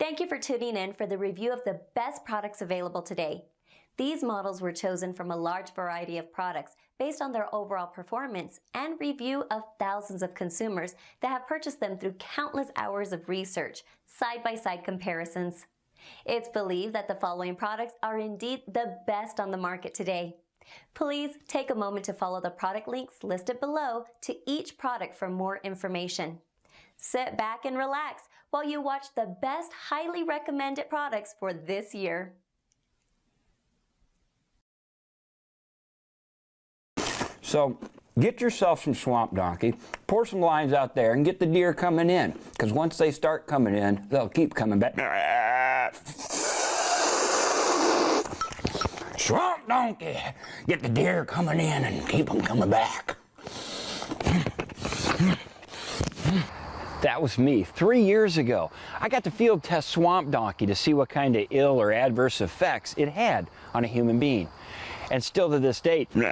Thank you for tuning in for the review of the best products available today. These models were chosen from a large variety of products based on their overall performance and review of thousands of consumers that have purchased them through countless hours of research, side-by-side comparisons. It's believed that the following products are indeed the best on the market today. Please take a moment to follow the product links listed below to each product for more information. Sit back and relax while you watch the best highly recommended products for this year. So get yourself some swamp donkey, pour some lines out there, and get the deer coming in. Because once they start coming in, they'll keep coming back. Swamp donkey, get the deer coming in and keep them coming back. That was me 3 years ago. I got to field test swamp donkey to see what kind of ill or adverse effects it had on a human being. And still to this date, we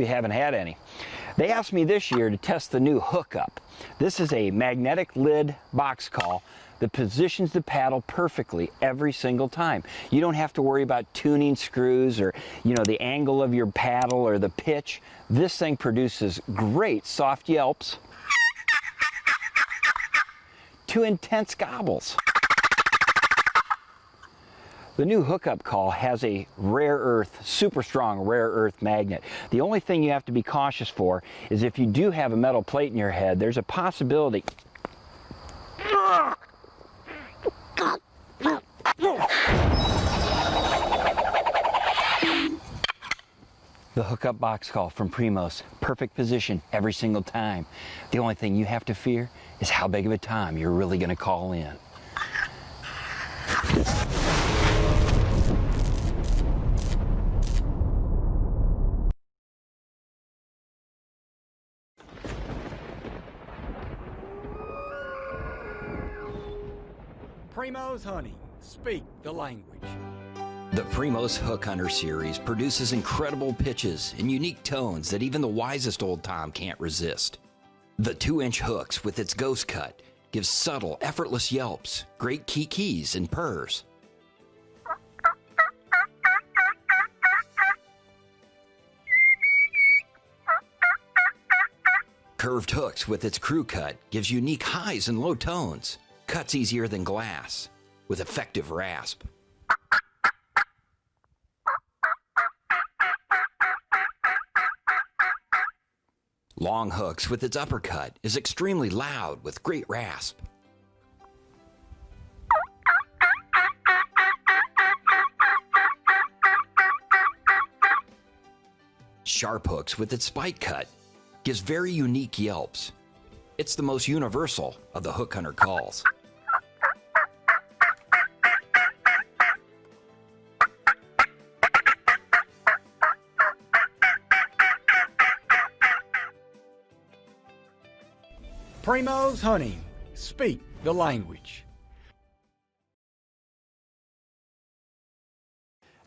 haven't had any. They asked me this year to test the new hookup. This is a magnetic lid box call that positions the paddle perfectly every single time. You don't have to worry about tuning screws or, the angle of your paddle or the pitch. This thing produces great soft yelps to intense gobbles. The new hookup call has a rare earth, super strong rare earth magnet. The only thing you have to be cautious for is if you do have a metal plate in your head, there's a possibility the hookup box call from Primos, perfect position every single time. The only thing you have to fear is how big of a time you're really going to call in. Primos Hunting. Speak the language. The Primos Hook Hunter series produces incredible pitches and unique tones that even the wisest old-time can't resist. The 2-inch hooks with its ghost cut gives subtle, effortless yelps, great keys and purrs. Curved hooks with its crew cut gives unique highs and low tones, cuts easier than glass, with effective rasp. Long hooks with its uppercut is extremely loud with great rasp. Sharp hooks with its spike cut gives very unique yelps. It's the most universal of the hook hunter calls. Primos Hunting. Speak the language.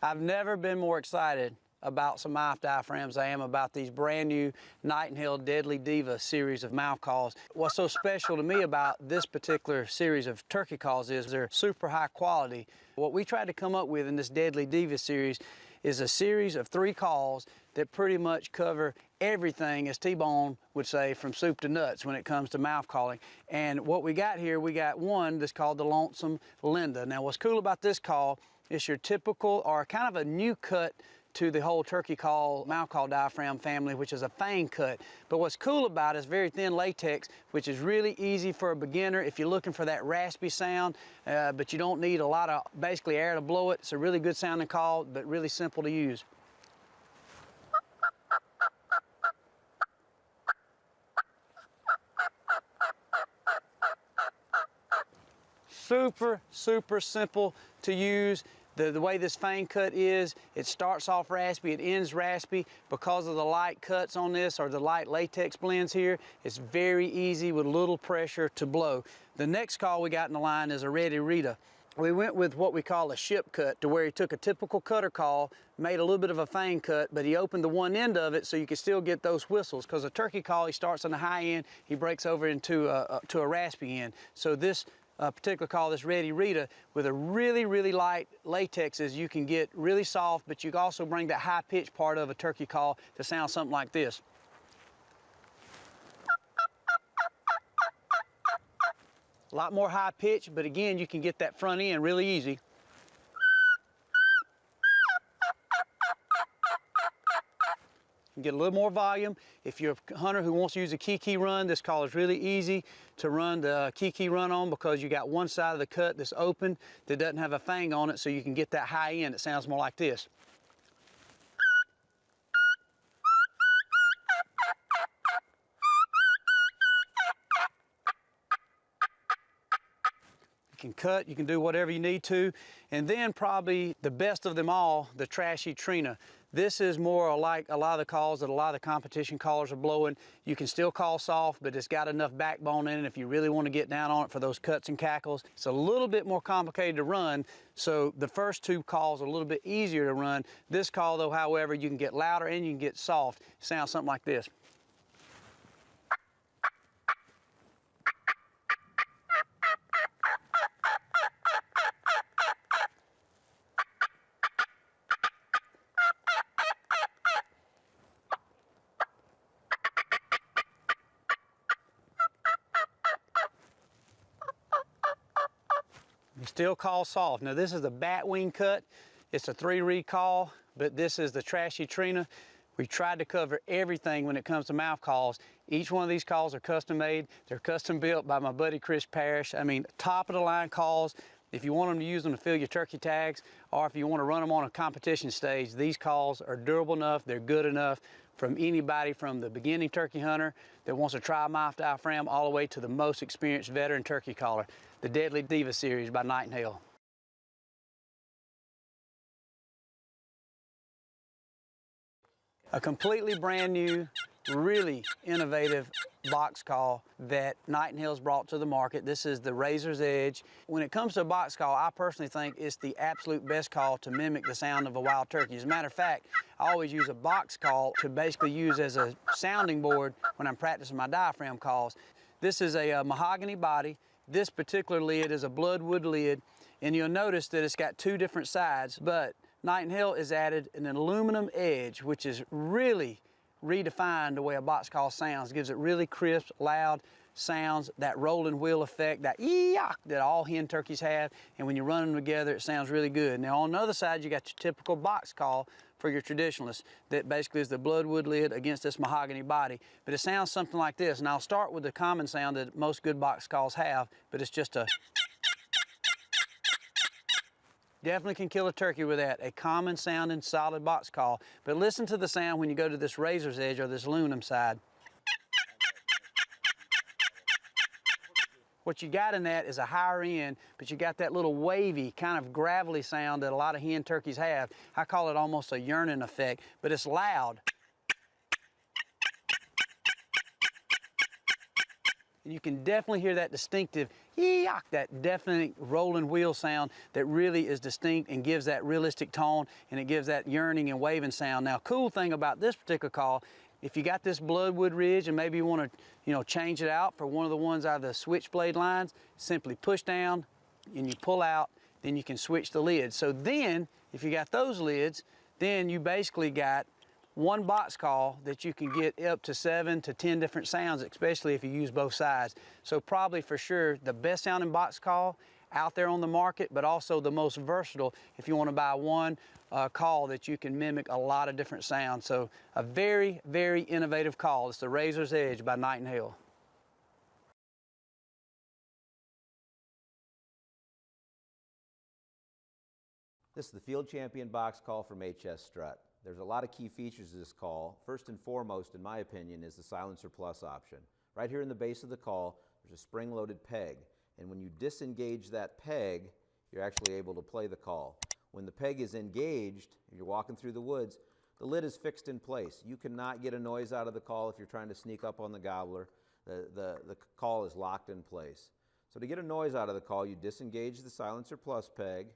I've never been more excited about some mouth diaphragms I am about these brand new Hale Deadly Diva series of mouth calls. What's so special to me about this particular series of turkey calls is they're super high quality. What we tried to come up with in this Deadly Diva series is a series of 3 calls that pretty much cover everything, as T-Bone would say, from soup to nuts when it comes to mouth calling. And what we got here, we got one that's called the Lonesome Linda. Now what's cool about this call is your typical or kind of a new cut to the whole turkey call, mouth call diaphragm family, which is a fang cut. But what's cool about it is very thin latex, which is really easy for a beginner if you're looking for that raspy sound, but you don't need a lot of basically air to blow it. It's a really good sounding call, but really simple to use. Super, super simple to use. The way this fang cut is, it starts off raspy, it ends raspy. Because of the light cuts on this or the light latex blends here, it's very easy with little pressure to blow. The next call we got in the line is a Ready Rita. We went with what we call a ship cut, to where he took a typical cutter call, made a little bit of a fang cut, but he opened the one end of it so you could still get those whistles. Because a turkey call, he starts on the high end, he breaks over into a raspy end. So this particular call, this Ready Rita, with a really, really light latexes, you can get really soft, but you can also bring that high pitch part of a turkey call to sound something like this. A lot more high pitch, but again, you can get that front end really easy. You get a little more volume. If you're a hunter who wants to use a kiki run, this call is really easy to run the kiki run on, because you got one side of the cut that's open that doesn't have a fang on it, so you can get that high end. It sounds more like this. You can cut, you can do whatever you need to. And then probably the best of them all, the trashy Trina. This is more like a lot of the calls that a lot of the competition callers are blowing. You can still call soft, but it's got enough backbone in it if you really want to get down on it for those cuts and cackles. It's a little bit more complicated to run, so the first two calls are a little bit easier to run. This call though, however, you can get louder and you can get soft. It sounds something like this. You still call soft. Now this is the bat wing cut. It's a 3-reed call, but this is the trashy Trina. We tried to cover everything when it comes to mouth calls. Each one of these calls are custom made. They're custom built by my buddy Chris Parrish. I mean, top of the line calls. If you want them to use them to fill your turkey tags, or if you want to run them on a competition stage, these calls are durable enough, they're good enough from anybody, from the beginning turkey hunter that wants to try a mouth diaphragm all the way to the most experienced veteran turkey caller. The Deadly Diva series by Hale. A completely brand new, really innovative box call that Hale's brought to the market. This is the Razor's Edge. When it comes to a box call, I personally think it's the absolute best call to mimic the sound of a wild turkey. As a matter of fact, I always use a box call to basically use as a sounding board when I'm practicing my diaphragm calls. This is a mahogany body. This particular lid is a bloodwood lid, and you'll notice that it's got two different sides, but Hale has added an aluminum edge, which is really redefined the way a box call sounds. It gives it really crisp, loud sounds, that rolling wheel effect, that ee-yak that all hen turkeys have, and when you run them together, it sounds really good. Now on the other side, you got your typical box call for your traditionalists, that basically is the bloodwood lid against this mahogany body, but it sounds something like this. And I'll start with the common sound that most good box calls have, but it's just a definitely can kill a turkey with that, a common sounding solid box call. But listen to the sound when you go to this Razor's Edge or this aluminum side. What you got in that is a higher end, but you got that little wavy, kind of gravelly sound that a lot of hen turkeys have. I call it almost a yearning effect, but it's loud. And you can definitely hear that distinctive ee-yak, that definite rolling wheel sound that really is distinct and gives that realistic tone, and it gives that yearning and waving sound. Now, cool thing about this particular call, if you got this bloodwood ridge and maybe you want to, change it out for one of the ones out of the switchblade lines, simply push down and you pull out, then you can switch the lids. So then, if you got those lids, then you basically got one box call that you can get up to 7 to 10 different sounds, especially if you use both sides. So probably for sure the best sounding box call out there on the market, but also the most versatile if you want to buy one call that you can mimic a lot of different sounds. So a very, very innovative call. It's the Razor's Edge by Hale. This is the field champion box call from HS Strut. There's a lot of key features of this call. First and foremost, in my opinion, is the Silencer Plus option. Right here in the base of the call, there's a spring-loaded peg. And when you disengage that peg, you're actually able to play the call. When the peg is engaged, you're walking through the woods, the lid is fixed in place. You cannot get a noise out of the call if you're trying to sneak up on the gobbler. The call is locked in place. So to get a noise out of the call, you disengage the silencer plus peg.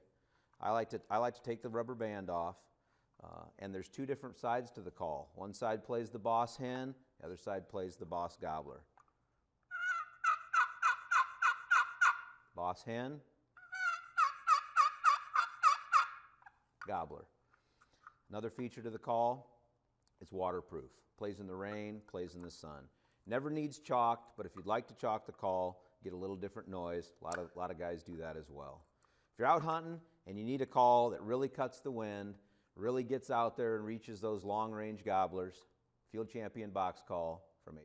I like to take the rubber band off, and there's two different sides to the call. One side plays the boss hen, the other side plays the boss gobbler. Boss hen, gobbler. Another feature to the call, it's waterproof. Plays in the rain, plays in the sun. Never needs chalked, but if you'd like to chalk the call, get a little different noise. A lot of guys do that as well. If you're out hunting and you need a call that really cuts the wind, really gets out there and reaches those long-range gobblers, Field Champion box call from